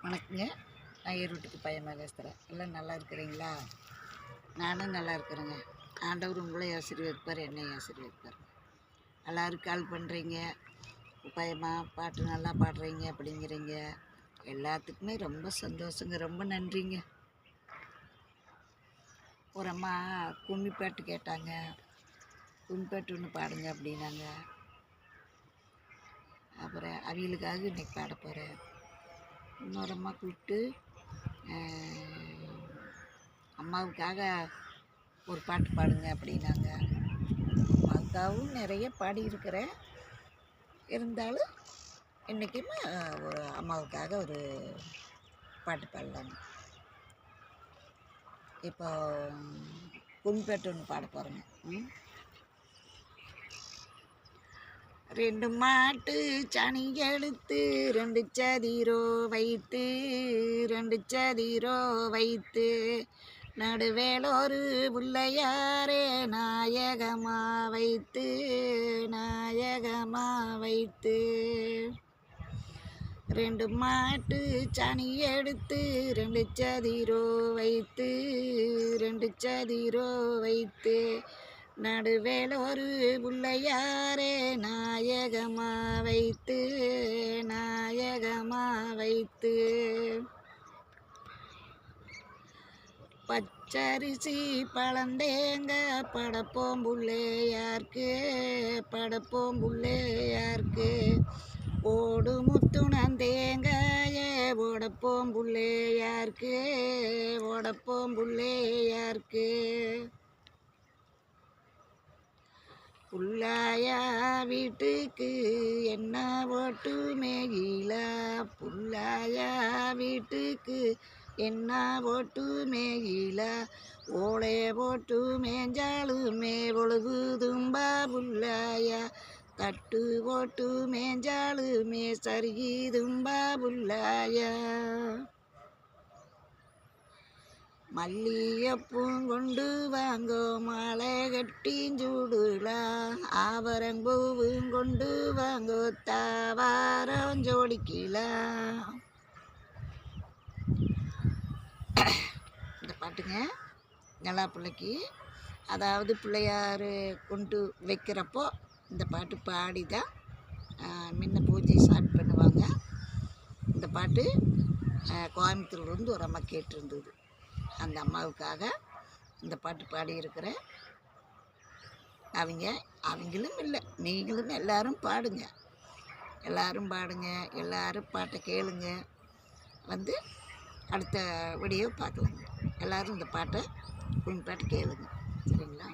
வணக்கங்க. நான் ஈரோட்டுக்கு பையன் பேசுகிறேன். எல்லாம் நல்லா இருக்கிறீங்களா? நானும் நல்லா இருக்கிறேங்க. ஆண்டவர் உங்களை ஆசீர்வதிப்பார், என்னை ஆசீர்வதிப்பார். எல்லோரும் கால் பண்ணுறீங்க, பையமா பாட்டு நல்லா பாடுறீங்க அப்படிங்கிறீங்க. எல்லாத்துக்குமே ரொம்ப சந்தோஷங்க, ரொம்ப நன்றிங்க. ஒரு அம்மா கும்மி பாட்டு கேட்டாங்க, கும்மி பாட்டு ஒன்று பாடுங்க அப்படின்னாங்க. அப்புறம் அவங்களுக்காக இன்றைக்கி பாட போகிறேன். இன்னொரு அம்மா கூப்பிட்டு அம்மாவுக்காக ஒரு பாட்டு பாடுங்க அப்படின்னாங்க. அம்மாவுக்காகவும் நிறைய பாடியிருக்கிறேன். இருந்தாலும் இன்றைக்குமே ஒரு அம்மாவுக்காக ஒரு பாட்டு பாடலாங்க. இப்போ கும்பிட்டு ஒன்று பாட போகிறேங்க. 2 மாட்டு சனி எடுத்து 2 சதிரோ வைத்து 2 சதிரோ வைத்து நடுவேல் ஒரு பிள்ளையாரே நாயகமா வைத்து நாயகமா வைத்து 2 மாட்டு சனி எடுத்து 2 சதிரோ வைத்து 2 சதிரோ வைத்து நடுவேல் ஒரு பிள்ளையாரே நாயகமா வைத்து நாயகமா வைத்து பச்சரிசி பழந்தேங்க படப்போம் புள்ளையார்க்கு படப்போம் புள்ளையார்க்கு ஓடு முத்துணந்தேங்காயே ஓடப்போம் புள்ளையார்க்கு ஓடப்போம் புள்ளையார்க்கு புள்ளாயா வீட்டுக்கு என்ன ஓட்டு மேகிலா புள்ளாயா வீட்டுக்கு என்ன ஓட்டு மேகிலா ஓளே போட்டு மேஞ்சாலுமே ஒழுகு தும்பா புள்ளாயா தட்டு போட்டு மேஞ்சாலுமே சருகி தும்பா புள்ளாயா மல்லிகைப்பூம் கொண்டு வாங்கோ மாலை கட்டிஞ்சூடுலாம் ஆவரம்பூவும் கொண்டு வாங்கோ தாவாரம் ஜோடிக்கலாம். இந்த பாட்டுங்க நல்லா பிள்ளைக்கு, அதாவது பிள்ளையார் கொண்டு வைக்கிறப்போ இந்த பாட்டு பாடி தான் முன்ன பூஜை ஸ்டார்ட் பண்ணுவாங்க. இந்த பாட்டு கோயம்புத்தூர்லேருந்து ஒரு அம்மா கேட்டிருந்தது. அந்த அம்மாவுக்காக இந்த பாட்டு பாடியிருக்கிறேன். அவங்களும் இல்லை, நீங்களும் எல்லாரும் பாடுங்க, எல்லாரும் பாடுங்க, எல்லாரும் பாட்டை கேளுங்க. அடுத்த வீடியோ பார்க்கலாங்க. எல்லோரும் இந்த பாட்டை பாட்டு கேளுங்க, சரிங்களா?